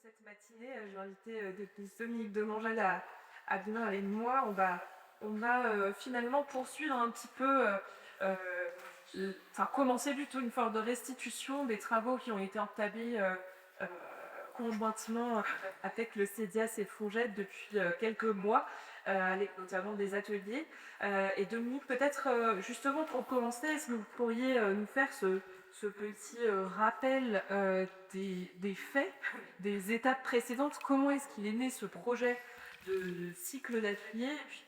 cette matinée, j'ai invité Dominique de Mangel à venir avec moi. On va finalement poursuivre un petit peu, enfin commencer plutôt une forme de restitution des travaux qui ont été entamés euh, conjointement avec le CEDIAS et le FONGED depuis quelques mois, avec notamment des ateliers. Et Dominique, peut-être justement pour commencer, est-ce que vous pourriez nous faire ce petit rappel des faits, des étapes précédentes? Comment est-ce qu'il est né ce projet de cycle d'ateliers, puis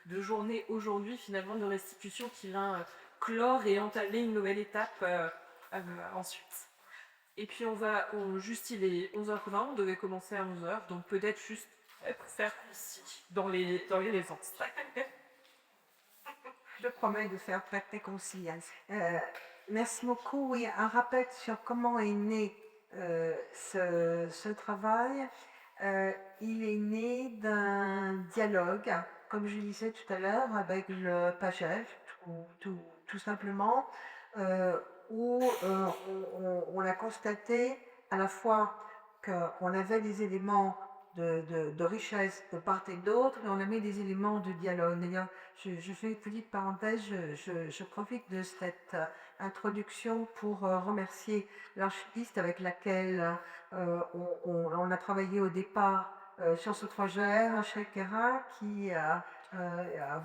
de journée aujourd'hui finalement de restitution qui vient clore et entamer une nouvelle étape ensuite? Et puis juste il est 11h20, on devait commencer à 11h, donc peut-être juste faire ici, dans les instants. Je promets de faire très concis. Merci beaucoup. Oui, un rappel sur comment est né ce travail. Il est né d'un dialogue, comme je disais tout à l'heure, avec le PAGEF, tout simplement, où on a constaté à la fois qu'on avait des éléments de richesse de part et d'autre, et on a mis des éléments de dialogue. D'ailleurs, je fais une petite parenthèse, je profite de cette introduction pour remercier l'archiviste avec laquelle on a travaillé au départ sur ce projet, Rachel Kera, qui a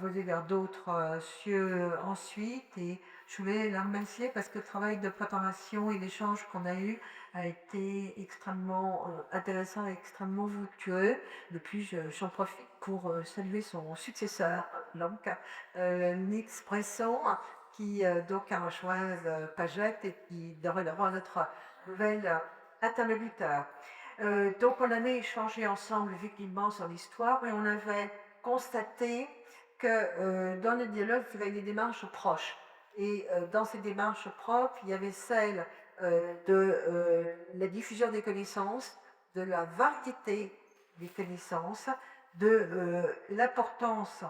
volé vers d'autres cieux ensuite, et je voulais la remercier parce que le travail de préparation et l'échange qu'on a eu a été extrêmement intéressant et extrêmement fructueux. Depuis, j'en profite pour saluer son successeur, donc Nix Bresson, qui donc a rejoint Paget et qui deviendra notre nouvel interlocuteur. Donc on avait échangé ensemble effectivement sur l'histoire et on avait constaté que dans le dialogue, il y avait des démarches proches. Et dans ces démarches propres, il y avait celle de la diffusion des connaissances, de la variété des connaissances, de l'importance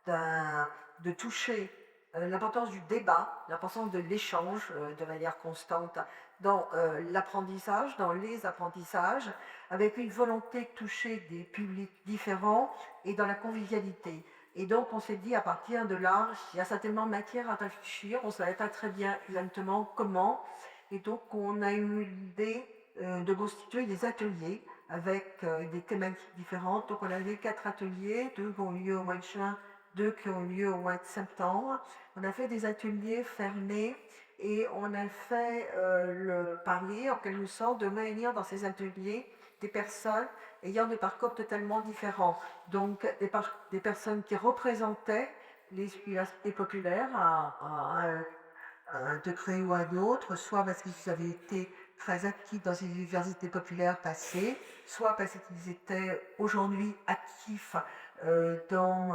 de toucher l'importance du débat, l'importance de l'échange de manière constante dans l'apprentissage, dans les apprentissages, avec une volonté de toucher des publics différents et dans la convivialité. Et donc on s'est dit à partir de là, il y a certainement matière à réfléchir, on ne savait pas très bien exactement comment, et donc on a eu l'idée de constituer des ateliers avec des thématiques différentes. Donc on avait 4 ateliers, 2 qui ont lieu au mois de juin, 2 qui ont lieu au mois de septembre. On a fait des ateliers fermés et on a fait le pari, en quelque sorte, de réunir dans ces ateliers des personnes ayant des parcours totalement différents. Donc des personnes qui représentaient les universités populaires à un degré ou à un autre, soit parce qu'ils avaient été très actifs dans ces universités populaires passées, soit parce qu'ils étaient aujourd'hui actifs dans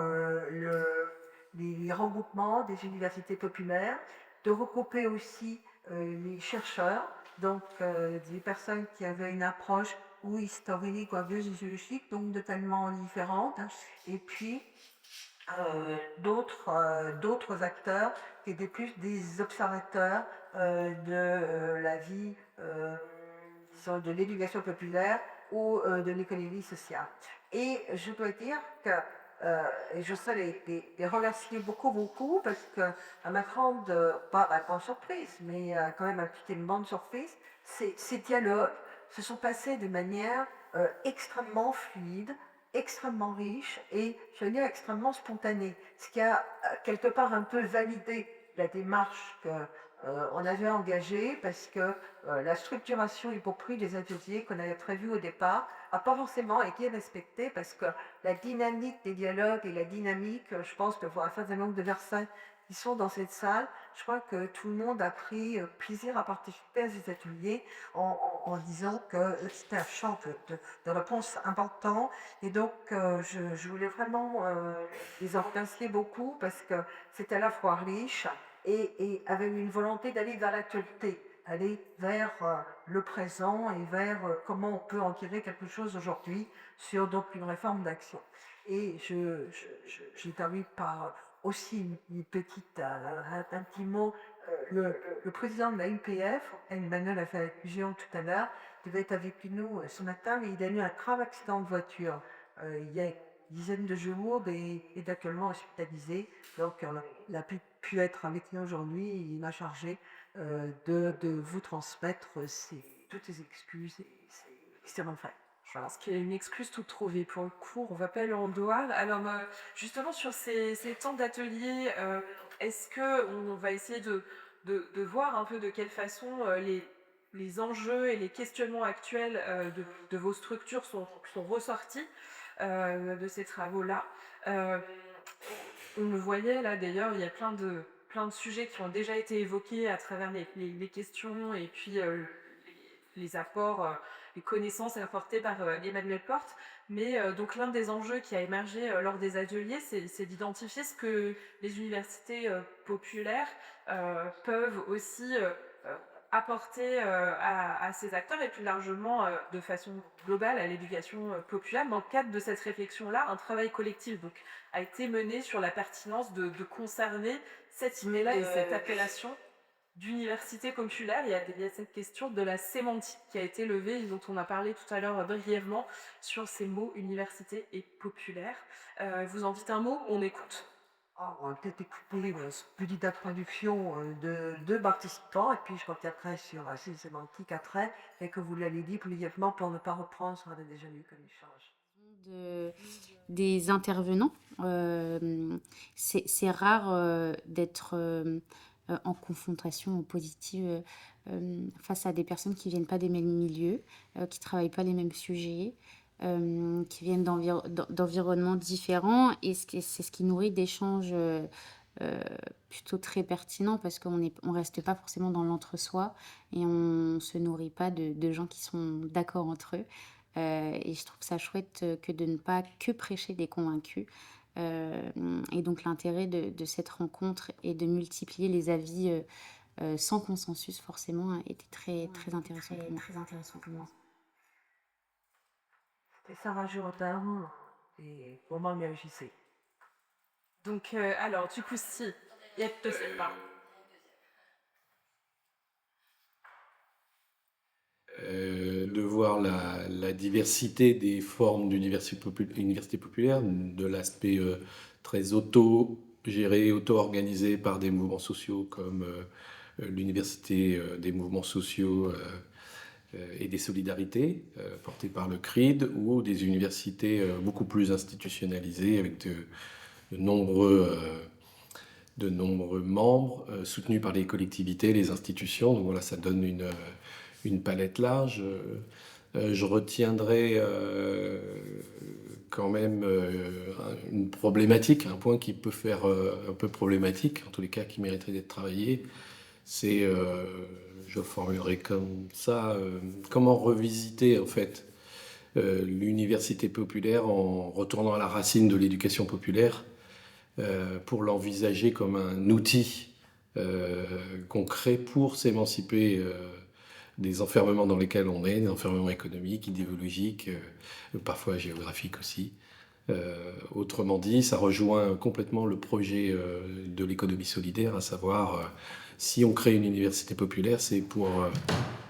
les regroupements des universités populaires, de regrouper aussi les chercheurs, donc des personnes qui avaient une approche ou historique ou biologique, donc totalement différente, et puis d'autres acteurs qui étaient plus des observateurs de la vie, disons, de l'éducation populaire ou de l'économie sociale. Et je dois dire que, et je sais les remercier beaucoup, parce que à ma grande, pas ma grande surprise, mais quand même un petit élément de surprise, ces dialogues se sont passés de manière extrêmement fluide, extrêmement riche et, je veux dire, extrêmement spontané. Ce qui a quelque part un peu validé la démarche qu'on avait engagée, parce que la structuration hypocrite des ateliers qu'on avait prévus au départ n'a pas forcément été respectée, parce que la dynamique des dialogues et la dynamique, je pense que pour un certain nombre de personnes qui sont dans cette salle, je crois que tout le monde a pris plaisir à participer à ces ateliers en disant que c'était un champ de réponse important. Et donc, je voulais vraiment les en remercier beaucoup, parce que c'était à la fois riche et avec une volonté d'aller vers l'actualité, aller vers le présent et vers comment on peut en tirer quelque chose aujourd'hui sur donc une réforme d'action. Et j'ai terminé par aussi une petite, un petit mot le président de la UPF, Emmanuel a fait allusion tout à l'heure, devait être avec nous ce matin, mais il a eu un grave accident de voiture il y a une dizaine de jours et est actuellement hospitalisé. Donc, il a pu être avec nous aujourd'hui. Il m'a chargé de vous transmettre toutes ses excuses. C'est extrêmement vrai. Je pense qu'il y a une excuse toute trouvée pour le coup, on va pas le en devoir. Alors justement sur ces temps d'atelier, est-ce que on va essayer de voir un peu de quelle façon les enjeux et les questionnements actuels de vos structures sont ressortis de ces travaux-là. Euh, on le voyait là d'ailleurs, il y a plein de sujets qui ont déjà été évoqués à travers les questions et puis les apports, les connaissances apportées par Emmanuel Porte. Mais donc l'un des enjeux qui a émergé lors des ateliers, c'est d'identifier ce que les universités populaires peuvent aussi apporter à ces acteurs et plus largement de façon globale à l'éducation populaire. Dans le cadre de cette réflexion-là, un travail collectif donc, a été mené sur la pertinence de concerner cette idée-là et cette appellation d'université populaire. Il y a cette question de la sémantique qui a été levée et dont on a parlé tout à l'heure brièvement sur ces mots université et populaire. Vous en dites un mot, on écoute. On va peut-être écouter une petite introduction de deux participants et puis je reviendrai sur la sémantique après et que vous l'avez dit brièvement pour ne pas reprendre ce qu'on a déjà eu comme échange. Des intervenants. C'est rare d'être en confrontation positive face à des personnes qui viennent pas des mêmes milieux, qui travaillent pas les mêmes sujets, qui viennent d'environnements différents. Et c'est ce qui nourrit d'échanges plutôt très pertinents parce on reste pas forcément dans l'entre-soi et on se nourrit pas de gens qui sont d'accord entre eux. Et je trouve ça chouette que de ne pas que prêcher des convaincus. Et donc l'intérêt de cette rencontre et de multiplier les avis sans consensus forcément était très intéressant pour moi. Très intéressant pour moi. Et Sarah Jourdain et Romain Miagissé. Donc alors du coup si, il y a de cette part. De voir la diversité des formes d'université populaire, de l'aspect très auto-géré, auto-organisé par des mouvements sociaux comme l'université des mouvements sociaux et des solidarités, portée par le CRID, ou des universités beaucoup plus institutionnalisées avec de nombreux membres soutenus par les collectivités, les institutions. Donc voilà, ça donne une palette large. Je retiendrai quand même une problématique, un point qui peut faire un peu problématique, en tous les cas qui mériterait d'être travaillé. C'est, je formulerai comme ça, comment revisiter en fait l'université populaire en retournant à la racine de l'éducation populaire pour l'envisager comme un outil concret pour s'émanciper des enfermements dans lesquels on est, des enfermements économiques, idéologiques, parfois géographiques aussi. Autrement dit, ça rejoint complètement le projet de l'économie solidaire, à savoir si on crée une université populaire, c'est pour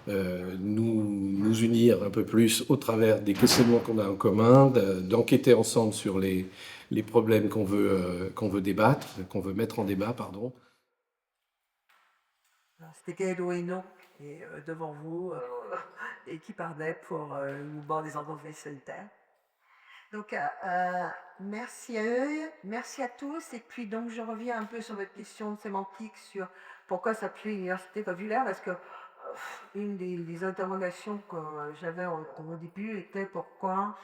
nous unir un peu plus au travers des questionnements qu'on a en commun, d'enquêter ensemble sur les problèmes qu'on veut débattre, qu'on veut mettre en débat, pardon. C'était Gaël Oeno et devant vous et qui parlait pour le mouvement des entreprises solitaires. Donc merci à eux, merci à tous. Et puis donc je reviens un peu sur votre question sémantique sur pourquoi s'appeler université populaire, parce que une des interrogations que j'avais au début était pourquoi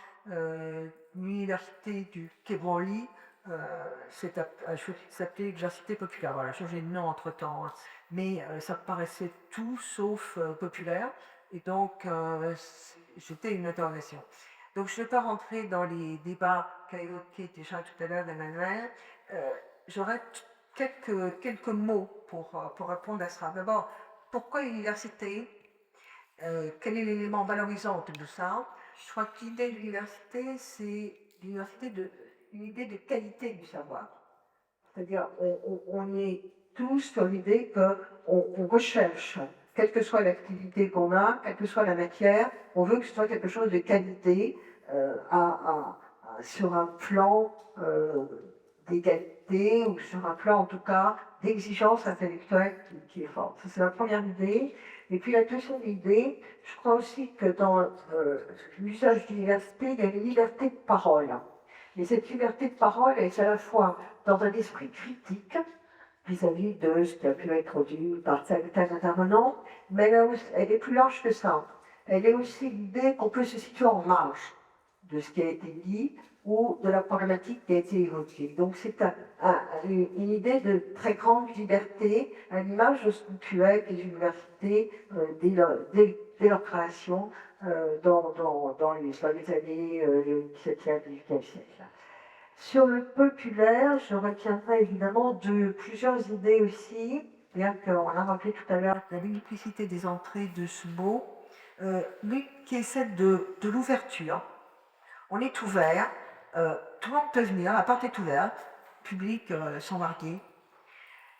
l'université du Quai Branly s'appelait université populaire. Voilà, changé de nom entre temps, hein. Mais ça me paraissait tout sauf populaire, et donc c'était une interrogation. Donc je ne vais pas rentrer dans les débats qu'a évoqué déjà tout à l'heure Emmanuel. J'aurais quelques mots pour répondre à ça. D'abord, pourquoi l'université? Quel est l'élément valorisant autour de ça? Je crois que l'idée de l'université, c'est une idée de qualité du savoir. C'est-à-dire, on est tous sur l'idée qu'on recherche, quelle que soit l'activité qu'on a, quelle que soit la matière, on veut que ce soit quelque chose de qualité sur un plan d'égalité ou sur un plan en tout cas d'exigence intellectuelle qui est forte. Ça, c'est la première idée. Et puis la deuxième idée, je crois aussi que dans l'usage de l'université, il y a une liberté de parole. Et cette liberté de parole est à la fois dans un esprit critique vis-à-vis de ce qui a pu être dit par tel ou tel intervenant, mais elle est plus large que ça. Elle est aussi l'idée qu'on peut se situer en marge de ce qui a été dit ou de la problématique qui a été évoquée. Donc c'est une idée de très grande liberté, à l'image de ce qu'on pu être les universités dès leur création dans les années 17e et 18e siècle. Sur le populaire, je retiendrai évidemment plusieurs idées aussi, bien qu'on a rappelé tout à l'heure la multiplicité des entrées de ce mot, mais qui est celle de l'ouverture. On est ouvert, tout le monde peut venir, la porte est ouverte, public sont variés.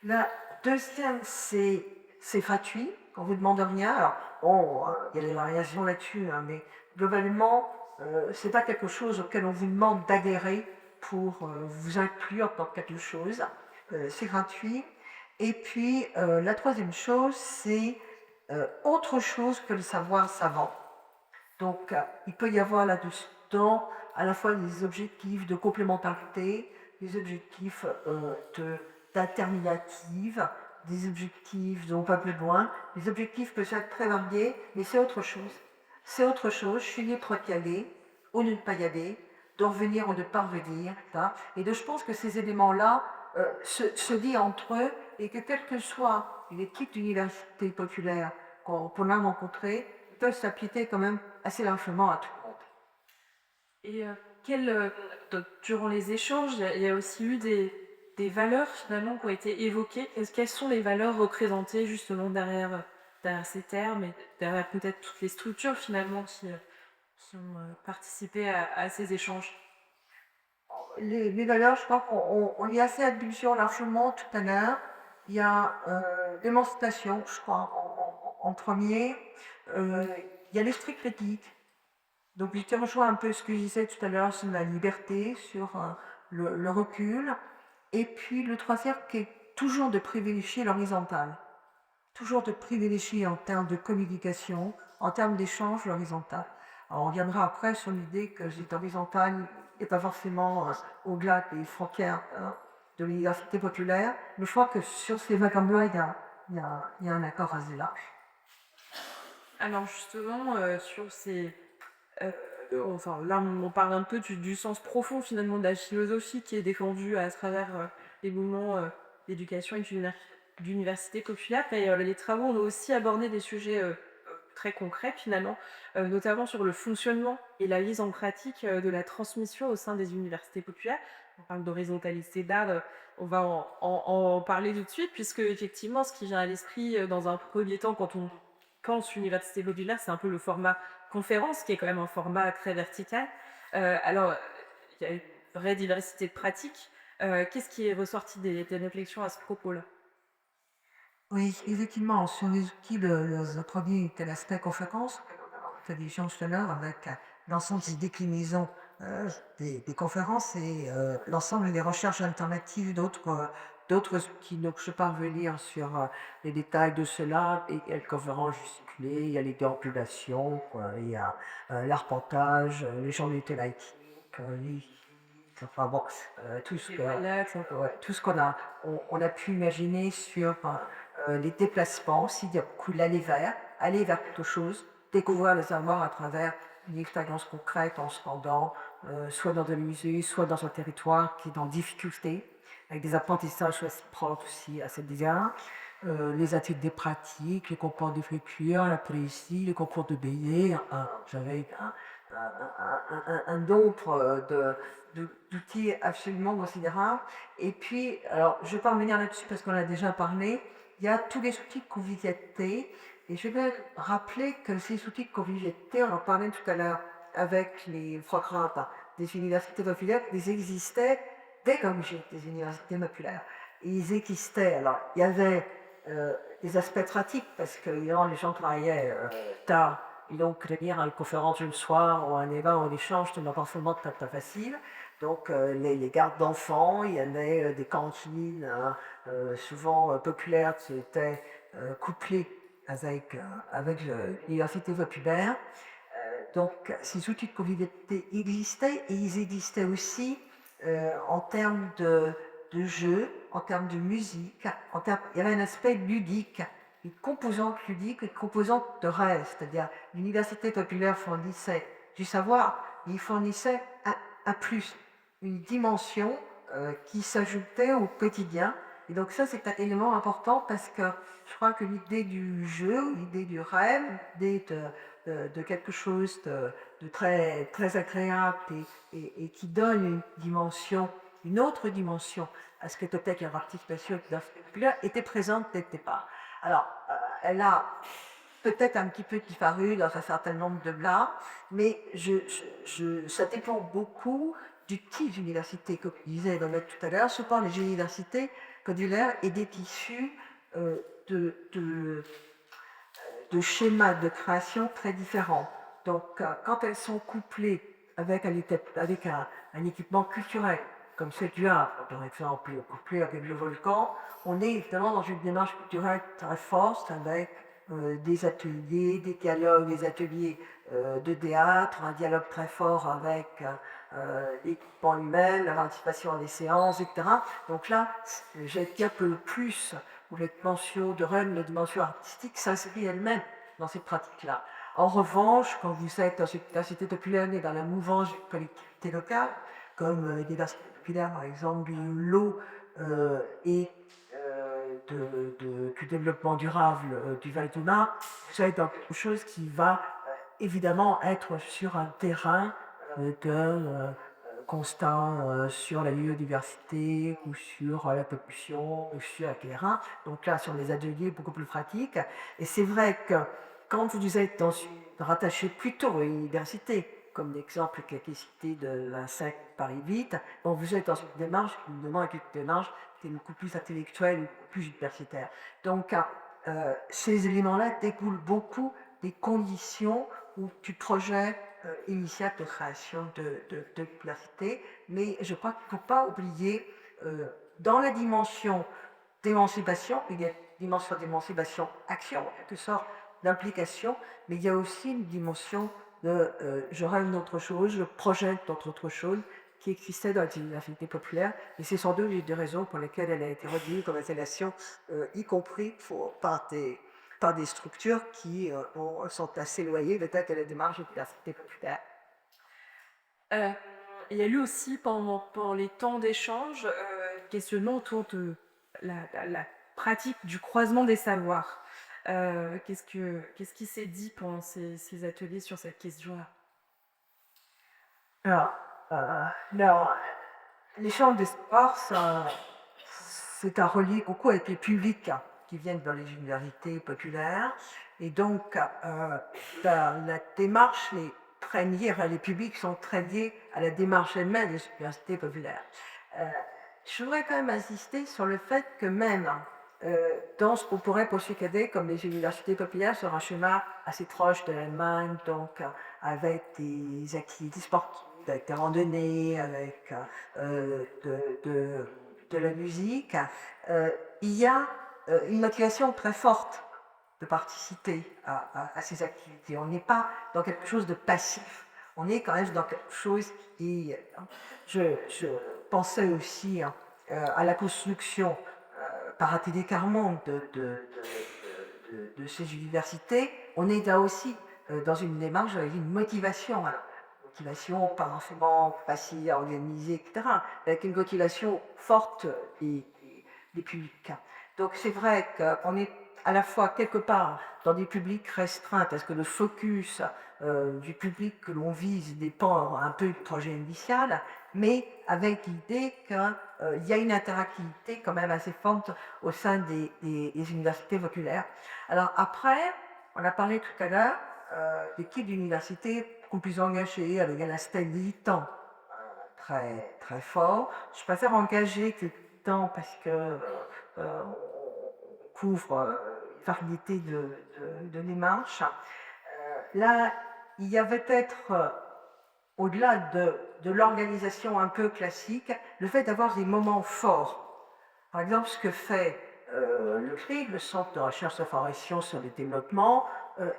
La deuxième, c'est gratuit, on vous demande rien. Alors, bon, il y a des variations là-dessus, hein, mais globalement, c'est pas quelque chose auquel on vous demande d'adhérer pour vous inclure dans quelque chose. C'est gratuit. Et puis, la troisième chose, c'est autre chose que le savoir savant. Donc, il peut y avoir là-dedans à la fois des objectifs de complémentarité, des objectifs d'interminative, des objectifs dont pas besoin. Les objectifs peuvent être très variés, mais c'est autre chose. C'est autre chose. Je suis libre d'y aller ou de ne pas y aller, de revenir ou de ne pas revenir. Et donc, je pense que ces éléments-là se lient entre eux et que quels que soient les types d'universités populaires qu'on a rencontrés, ils peuvent s'appliquer quand même assez largement à tout le monde. Et durant les échanges, il y a aussi eu des valeurs finalement qui ont été évoquées. Quelles sont les valeurs représentées justement derrière ces termes et derrière peut-être toutes les structures finalement qui ont participé à ces échanges? Les valeurs, je crois qu'on y a fait allusion largement tout à l'heure. Il y a l'émancipation, je crois, en premier. Il y a l'esprit critique. Donc, je te rejoins un peu ce que je disais tout à l'heure sur la liberté, sur le recul. Et puis, le troisième qui est toujours de privilégier l'horizontal. Toujours de privilégier en termes de communication, en termes d'échange, l'horizontal. Alors, on viendra après sur l'idée que cet horizontal n'est pas forcément au-delà des frontières de l'université populaire, mais je crois que sur ces vagabonds-là, il y a un accord assez large. Alors justement, sur ces... enfin, là, on parle un peu du sens profond finalement de la philosophie qui est défendue à travers les mouvements d'éducation et d'université populaire. Et les travaux ont aussi abordé des sujets très concrets finalement, notamment sur le fonctionnement et la mise en pratique de la transmission au sein des universités populaires. On parle d'horizontalité d'art, on va en parler tout de suite, puisque effectivement, ce qui vient à l'esprit dans un premier temps quand on pense université populaire, c'est un peu le format conférence, qui est quand même un format très vertical. Alors, il y a une vraie diversité de pratiques. Qu'est-ce qui est ressorti des réflexions à ce propos-là? Oui, effectivement, sur les outils, le premier était l'aspect conférence, que nous avons tout à l'heure, avec l'ensemble des déclinaisons des conférences et l'ensemble des recherches alternatives d'autres outils. Donc, je ne vais pas revenir sur les détails de cela. Et il y a le conférence gesticulée, il y a les déambulations, il y a l'arpentage, les journalistes laïques, enfin bon, tout ce qu'on a pu imaginer sur les déplacements, s'il y a beaucoup l'aller vers quelque chose, découvrir le savoir à travers une expérience concrète en se rendant soit dans un musée, soit dans un territoire qui est en difficulté, avec des apprentissages réciproques aussi à cet égard, les ateliers des pratiques, les concours d'écriture, la poésie, les concours de BD. J'avais un nombre d'outils absolument considérable. Et puis, alors, je ne vais pas revenir là-dessus parce qu'on a déjà parlé, il y a tous les outils de convivialité. Et je vais rappeler que ces outils de convivialité, on en parlait tout à l'heure avec les programmes des universités populaires, ils existaient dès l'origine des universités populaires. ils existaient. Alors, il y avait des aspects pratiques, parce que évidemment, les gens travaillaient tard, et donc venir à une conférence le soir, ou à un débat ou un échange, c'était pas forcément très facile. Donc, les gardes d'enfants, il y avait des cantines, hein, souvent populaires, qui étaient couplées avec l'université populaire. Donc, ces outils de convivialité existaient, et ils existaient aussi en termes de jeu, en termes de musique, il y avait un aspect ludique, une composante ludique, une composante de rêve, c'est-à-dire l'université populaire fournissait du savoir, mais il fournissait un plus, une dimension qui s'ajoutait au quotidien. Et donc ça, c'est un élément important, parce que je crois que l'idée du jeu, l'idée du rêve, l'idée de quelque chose de très agréable et qui donne une dimension, une autre dimension à ce que peut-être la participation populaire était présente dès le départ. Alors, elle a peut-être un petit peu disparu dans un certain nombre de là, mais ça dépend beaucoup du type d'université, comme je disais tout à l'heure. Souvent, les universités codulaires étaient issues de, de, de schémas de création très différents. Donc, quand elles sont couplées avec un équipement culturel, comme celui du Havre, par exemple, couplé avec le volcan, on est évidemment dans une démarche culturelle très forte, avec des ateliers, des dialogues, des ateliers de théâtre, un dialogue très fort avec l'équipement humain, la participation à des séances, etc. Donc là, j'ai dit un peu plus où les dimensions de rêve, les dimensions artistiques s'inscrivent elles-mêmes dans cette pratique-là. En revanche, quand vous êtes dans une université populaire et dans la mouvance d'une collectivité locale, comme l'université populaire, par exemple, de l'eau et du développement durable du Val-de-Marne, vous êtes dans quelque chose qui va évidemment être sur un terrain de constat sur la biodiversité ou sur la pollution ou sur la terrain. Donc là, sur les ateliers beaucoup plus pratiques. Et c'est vrai que quand vous êtes rattaché plutôt à l'université, comme l'exemple qui a été cité de l'INSEC Paris 8, bon, vous êtes dans une démarche qui nous demande une démarche qui est beaucoup plus intellectuelle, beaucoup plus universitaire. Donc, ces éléments-là découlent beaucoup des conditions ou du projet initial de création de l'université, mais je crois qu'il ne faut pas oublier, dans la dimension d'émancipation, il y a une dimension d'émancipation action, en quelque sorte, d'implication, mais il y a aussi une dimension de je rêve d'autre chose, je projette d'autre chose, qui existait dans les universités populaires, et c'est sans doute une des raisons pour lesquelles elle a été retenue comme installation, y compris par des structures qui sont assez loyées peut-être à la démarche de l'université populaire. Il y a eu aussi pendant les temps d'échange questionnement autour de la pratique du croisement des savoirs. Qu'est-ce qui s'est dit pendant ces ateliers sur cette question-là? Alors, l'échange des savoirs, c'est un relié beaucoup avec les publics qui viennent dans les universités populaires. Et donc, la démarche est très liée, les publics sont très liés à la démarche elle-même des universités populaires. Je voudrais quand même insister sur le fait que même dans ce qu'on pourrait considérer comme les universités populaires sur un schéma assez proche de l'Allemagne, donc avec des activités sportives, avec des randonnées, avec de la musique, il y a une motivation très forte de participer à ces activités. On n'est pas dans quelque chose de passif, on est quand même dans quelque chose qui... Je pensais aussi à la construction par ATD Carmonde de ces universités. On est là aussi dans une démarche avec une motivation. Alors, motivation pas forcément facile à organiser, etc., avec une motivation forte des publics. Donc c'est vrai qu'on est à la fois quelque part dans des publics restreints, parce que le focus du public que l'on vise dépend un peu du projet initial, mais avec l'idée qu'il y a une interactivité quand même assez forte au sein des universités populaires. Alors après, on a parlé tout à l'heure d'équipes d'universités beaucoup plus engagées, avec un aspect militant très, très fort. Je préfère engager que temps parce que on couvre une variété de démarches. Là, il y avait peut-être, au-delà de l'organisation un peu classique, le fait d'avoir des moments forts. Par exemple, ce que fait le CRID, le Centre de recherche d'information sur le développement,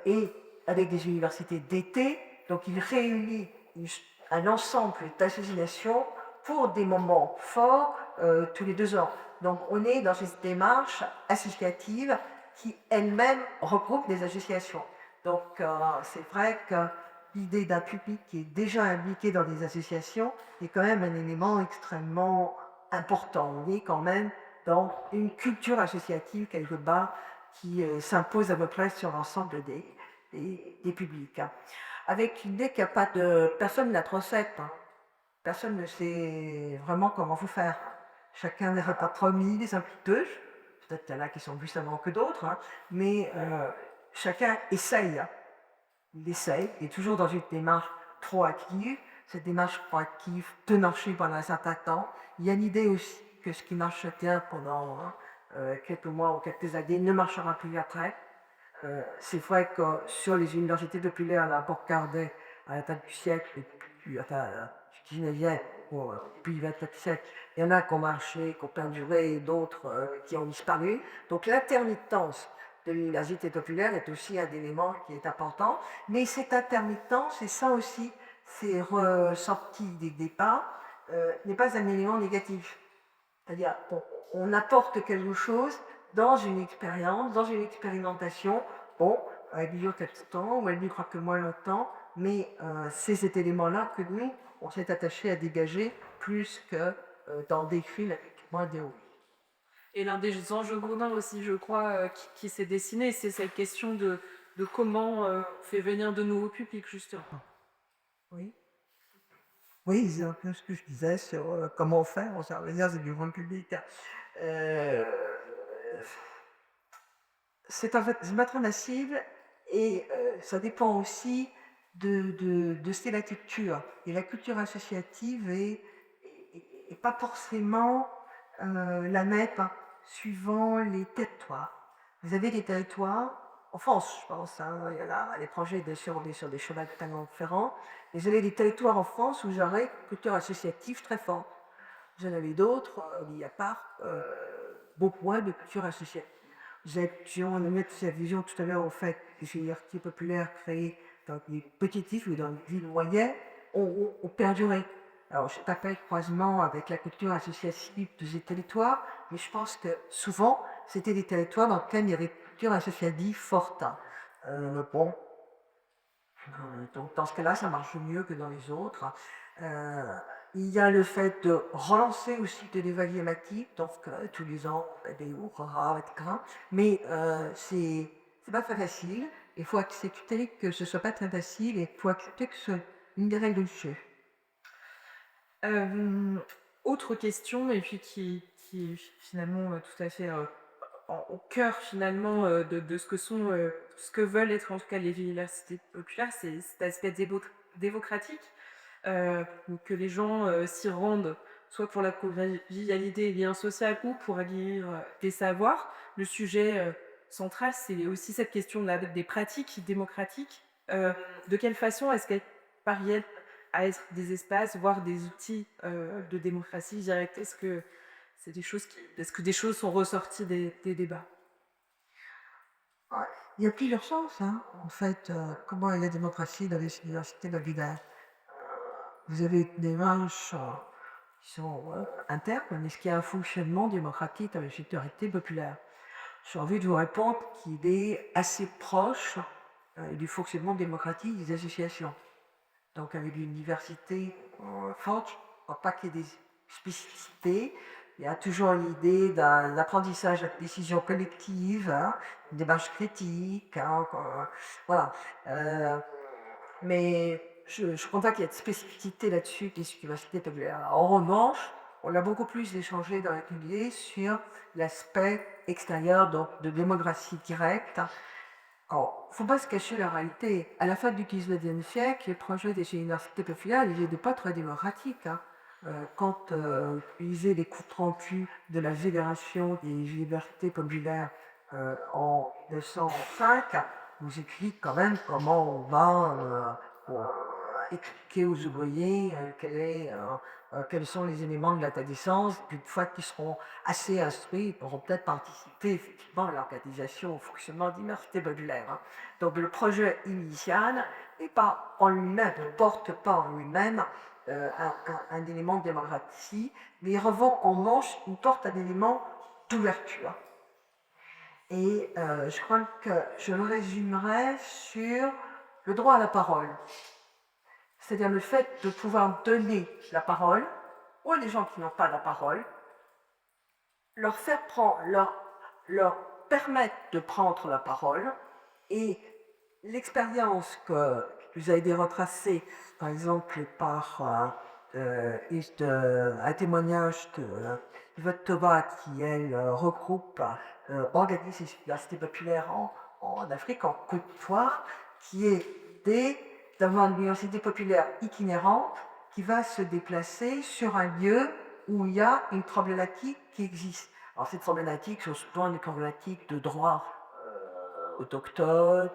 et avec des universités d'été, donc il réunit un ensemble d'associations pour des moments forts tous les 2 ans. Donc on est dans une démarche associative qui elle-même regroupe des associations. Donc c'est vrai que l'idée d'un public qui est déjà impliqué dans des associations est quand même un élément extrêmement important. On est quand même dans une culture associative quelque part qui s'impose à peu près sur l'ensemble des publics. Avec l'idée qu'il n'y a pas de... Personne n'a de recette. Personne ne sait vraiment comment vous faire. Chacun n'est pas promis des impliqueuses. Peut-être qu'il y en a qui sont plus savants que d'autres, mais chacun essaye. Il essaye, il est toujours dans une démarche proactive. Cette démarche proactive peut marcher pendant un certain temps. Il y a l'idée aussi que ce qui marche bien pendant quelques mois ou quelques années ne marchera plus après. C'est vrai que sur les universités populaires, là, pour regarder à la fin du siècle, et puis du 19e, puis du 20e siècle, il y en a qui ont marché, qui ont perduré, et d'autres qui ont disparu. Donc l'intermittence de l'université populaire est aussi un élément qui est important. Mais cette intermittence, et ça aussi, c'est ressorti des débats, n'est pas un élément négatif. C'est-à-dire, on apporte quelque chose dans une expérience, dans une expérimentation. Bon, elle dure quelques temps, ou elle durera que moins longtemps, mais c'est cet élément-là que nous, on s'est attaché à dégager plus que dans des fils avec moins de haut. Et l'un des enjeux communs aussi, je crois, qui s'est dessiné, c'est cette question de comment on fait venir de nouveaux publics, justement. Oui. Oui, c'est un peu ce que je disais sur comment faire, on s'en revenir, c'est du grand public. Euh, c'est en fait c'est pas très massive et ça dépend aussi de ce qu'est la culture. Et la culture associative est pas forcément la même suivant les territoires. Vous avez des territoires, en France, je pense, il y en a à l'étranger, bien sûr, on est sur des chemins totalement différents. Mais vous avez des territoires en France où j'aurais une culture associative très forte. Vous en avez d'autres, il n'y a pas beaucoup moins de culture associative. On a mis cette vision tout à l'heure, en fait, des universités populaires créées dans des petites villes ou dans des villes moyennes ont perduré. Alors, je n'ai pas fait le croisement avec la culture associative de ces territoires, mais je pense que souvent, c'était des territoires dans lesquels il y avait une culture associative forte. Bon, donc dans ce cas-là, ça marche mieux que dans les autres. Il y a le fait de relancer aussi de l'évaluatif, donc tous les ans, des hurrahs, etc. Mais c'est pas très facile. Il faut accepter que ce soit pas très facile et il faut accepter que ce soit une des règles du jeu. Autre question, et puis qui est finalement tout à fait au cœur finalement de ce que ce que veulent être en tout cas les universités populaires, c'est cet aspect démocratique, que les gens s'y rendent, soit pour la convivialité et lien social ou pour acquérir des savoirs. Le sujet central, c'est aussi cette question des pratiques démocratiques. De quelle façon est-ce qu'elles parviennent à être des espaces, voire des outils de démocratie directe? Est-ce que des choses sont ressorties des débats? Ouais. Il y a plusieurs sens, en fait, comment est la démocratie dans les universités populaires. Vous avez des démarches qui sont internes, mais est-ce qu'il y a un fonctionnement démocratique dans les universités populaires? J'ai envie de vous répondre qu'il est assez proche du fonctionnement démocratique des associations. Donc avec une diversité forte, je ne crois pas qu'il y ait des spécificités. Il y a toujours l'idée d'un apprentissage de décision collective, une démarche critique, voilà. Mais je ne crois pas qu'il y ait de spécificité là-dessus des universités populaires. En revanche, on a beaucoup plus échangé dans l'atelier sur l'aspect extérieur, donc de démocratie directe. Alors, il ne faut pas se cacher la réalité. À la fin du XIXe siècle, les projets des universités populaires n'étaient pas très démocratiques. quand vous lisez les comptes rendus de la Fédération des libertés populaires en 1905, vous explique quand même comment on va expliquer aux ouvriers quels sont les éléments de la décence. Puis une fois qu'ils seront assez instruits, ils pourront peut-être participer effectivement à l'organisation, au fonctionnement des universités populaires. Hein. Donc le projet initial n'est pas en lui-même, ne porte pas en lui-même un élément de démocratie, mais il revend en manche, il porte un élément d'ouverture. Et je crois que je le résumerai sur le droit à la parole. C'est-à-dire le fait de pouvoir donner la parole aux gens qui n'ont pas la parole, leur permettre de prendre la parole, et l'expérience que vous avez été retracée, par exemple, par un témoignage de Yvette Thomas, qui, elle, regroupe, organise les universités populaires en Afrique, en Côte d'Ivoire, qui est d'avoir une université populaire itinérante qui va se déplacer sur un lieu où il y a une problématique qui existe. Alors cette problématique, c'est souvent une problématique de droit autochtones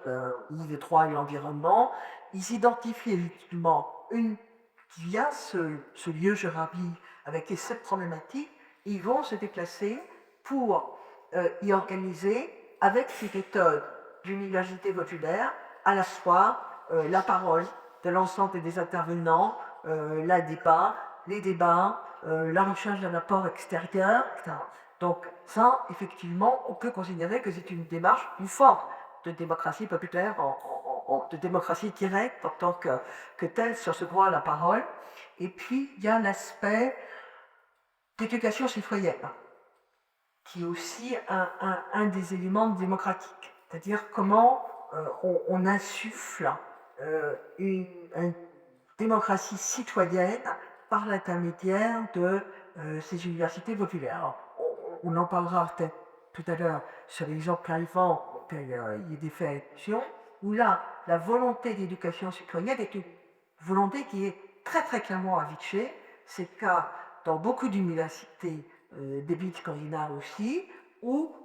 ou des droits à l'environnement. Ils identifient effectivement qu'il y a ce lieu géographique avec cette problématique, et ils vont se déplacer pour y organiser, avec ces méthodes d'université populaire, à la fois la parole de l'ensemble des intervenants, les débats, la recherche d'un apport extérieur, etc. Donc ça, effectivement, on peut considérer que c'est une démarche, une forme de démocratie populaire, de démocratie directe en tant que telle sur ce droit à la parole. Et puis, il y a l'aspect d'éducation citoyenne, qui est aussi un des éléments démocratiques. C'est-à-dire comment on insuffle une démocratie citoyenne par l'intermédiaire de ces universités populaires. Alors, on en parlera peut-être tout à l'heure sur l'exemple arrivant auquel il y a des faits allusion, où là, la volonté d'éducation citoyenne est une volonté qui est très très clairement affichée. C'est le cas dans beaucoup d'universités des pays scandinaves aussi, où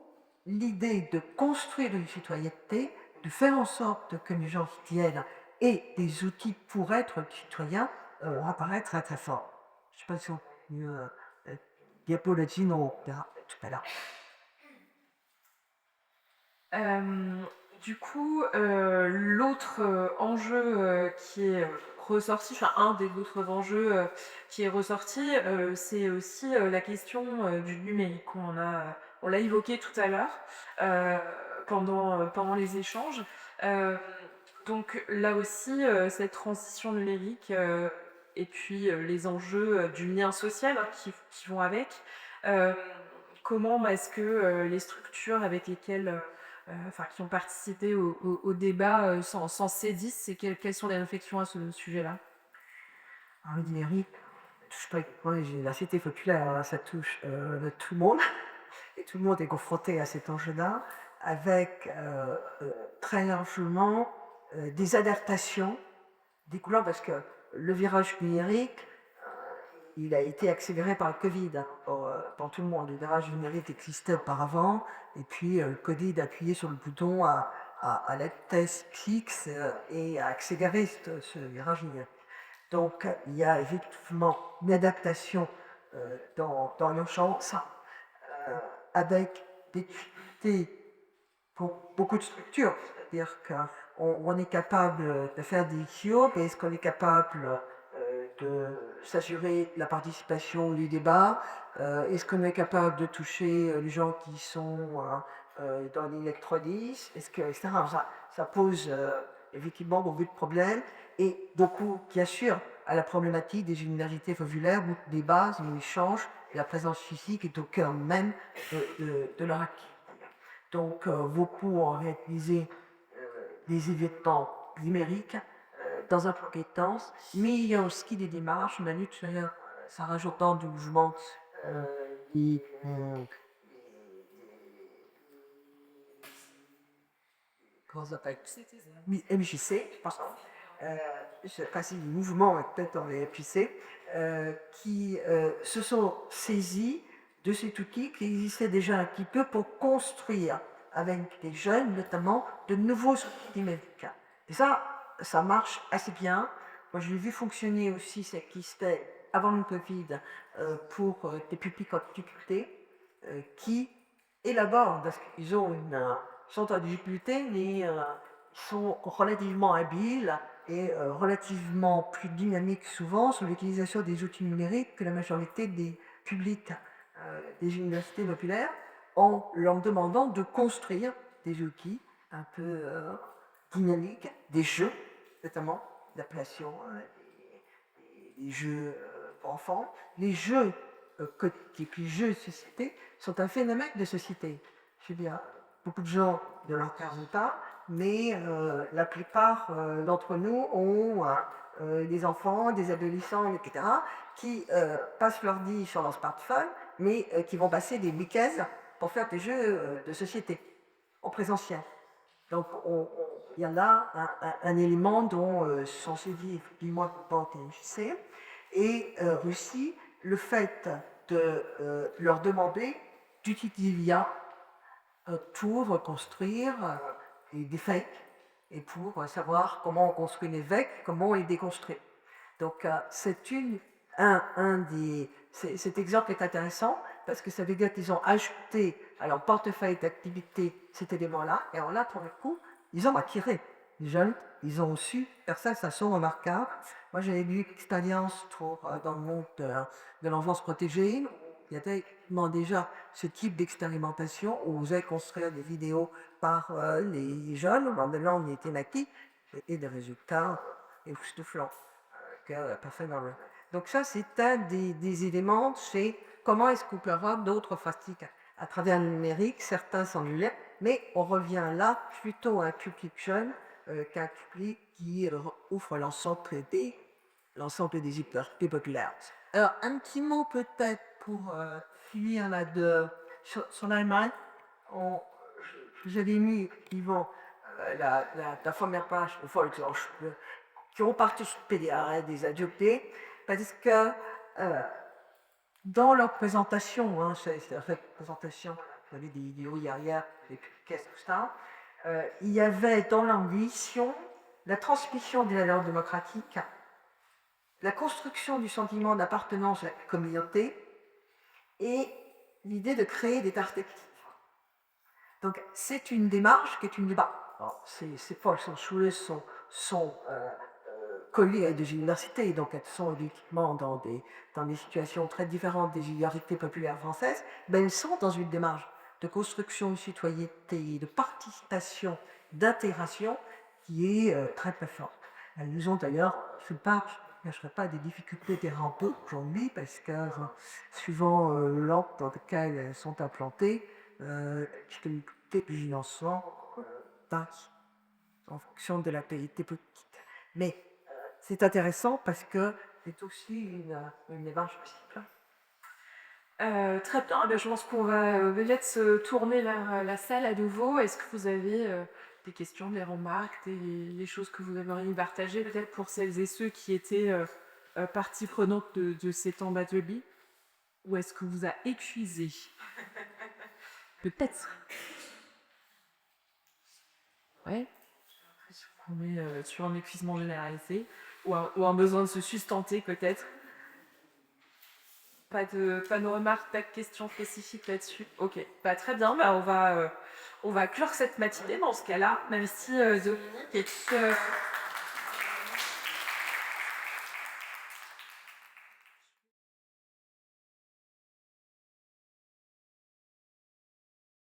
l'idée de construire une citoyenneté, de faire en sorte que les gens viennent et des outils pour être citoyen apparaît très très fort. Je ne sais pas si on peut mieux Diapoletino tout à l'heure. Du coup, l'autre enjeu qui est ressorti, enfin un des autres enjeux qui est ressorti, c'est aussi la question du numérique. On l'a évoqué tout à l'heure pendant les échanges. Donc là aussi, cette transition numérique et puis les enjeux du lien social qui vont avec. Comment est-ce que les structures avec lesquelles qui ont participé au débat s'en saisissent et quelles sont les réflexions à ce sujet-là? Alors, le numérique ne touche pas uniquement les universités populaires, hein, ça touche tout le monde, et tout le monde est confronté à cet enjeu-là, avec très largement des adaptations découlant, parce que le virage numérique, il a été accéléré par le Covid, hein, pour tout le monde. Le virage numérique existait auparavant, et puis le Covid a appuyé sur le bouton à la vitesse X et a accéléré ce virage numérique. Donc il y a effectivement une adaptation dans l'urgence, avec des difficultés pour beaucoup de structures. C'est-à-dire qu'on est capable de faire des ICO, mais est-ce qu'on est capable de s'assurer de la participation du débat? Est-ce qu'on est capable de toucher les gens qui sont dans l'électrolyse? Etc. Ça pose effectivement beaucoup de problèmes, et beaucoup qui assurent à la problématique des universités populaires, où les bases, où l'échange et la présence physique est au cœur même de leur activité. Donc, beaucoup ont réalisé des événements numériques dans un premier temps, mais il y a aussi des démarches. On a vu tout à l'heure, ça rajoutant du mouvement comment ça s'appelle, MJC, je pense, je sais pas si le mouvement est peut-être dans les FIC, qui se sont saisis de cet outil qui existait déjà un petit peu pour construire avec des jeunes, notamment, de nouveaux outils numériques. Et ça marche assez bien. Moi, je l'ai vu fonctionner aussi, ce qui se fait avant le Covid, pour des publics en difficulté, qui élaborent, parce qu'ils ont sont en difficulté, mais ils sont relativement habiles et relativement plus dynamiques souvent sur l'utilisation des outils numériques que la majorité des publics des universités populaires, en leur demandant de construire des outils un peu dynamiques, des jeux, notamment d'appellation, des jeux pour enfants. Les jeux collectifs, les jeux de société sont un phénomène de société. Je veux dire, beaucoup de gens ne leur regardent pas, mais la plupart d'entre nous ont des enfants, des adolescents, etc., qui passent leur vie sur leur smartphone, mais qui vont passer des week-ends pour faire des jeux de société en présentiel. Donc, il y a là un élément dont sont saisis effectivement les JC, et aussi le fait de leur demander d'utiliser l'IA pour construire des fakes et pour savoir comment on construit les fakes, comment on les déconstruit. Donc, c'est cet exemple est intéressant parce que ça veut dire qu'ils ont ajouté à leur portefeuille d'activité cet élément-là, et alors là, pour le coup, ils ont attiré les jeunes, ils ont su faire ça de façon remarquable. Moi, j'avais eu l'expérience dans le monde de l'enfance protégée. Il y avait effectivement déjà ce type d'expérimentation où vous allez construire des vidéos par les jeunes. Maintenant, on y était naquis, et des résultats époustouflants. Donc ça, c'est un des éléments, c'est comment est-ce qu'on peut avoir d'autres pratiques à travers le numérique. Certains sont nuls, mais on revient là plutôt à un public jeune qu'un public qui ouvre l'ensemble des hyperactivités populaires. Alors, un petit mot peut-être pour finir là sur l'Allemagne. J'avais mis, Yvan, la première page au Volkshochschule, qui ont participé à des adoptés, parce que dans leur présentation, c'est la présentation, vous avez des vidéos derrière, des pièces, tout ça, il y avait dans leur mission la transmission des valeurs démocratiques, la construction du sentiment d'appartenance à la communauté et l'idée de créer des perspectives. Donc c'est une démarche qui est une démarche. Ces Volkshochschulen sont collées à des universités, donc elles sont effectivement dans des situations très différentes des universités populaires françaises, mais elles sont dans une démarche de construction de citoyenneté, de participation, d'intégration qui est très très forte. Elles nous ont d'ailleurs, je ne cacherai pas, des difficultés terrain-peu aujourd'hui, parce que suivant l'ordre dans lequel elles sont implantées, les difficultés de financement varient en fonction de la qualité politique. Mais c'est intéressant parce que c'est aussi une démarche possible. Très bien, je pense qu'on va peut-être se tourner vers la salle à nouveau. Est-ce que vous avez des questions, des remarques, des choses que vous aimeriez partager, peut-être pour celles et ceux qui étaient partie prenante de ces temps d'atelier? Ou est-ce que vous a épuisé? Peut-être. Ouais. On est sur un épuisement généralisé ou un besoin de se sustenter peut-être. Pas de remarques, pas de questions spécifiques là-dessus. Ok, très bien. On va clore cette matinée dans ce cas-là. Merci Dominique. Et puis,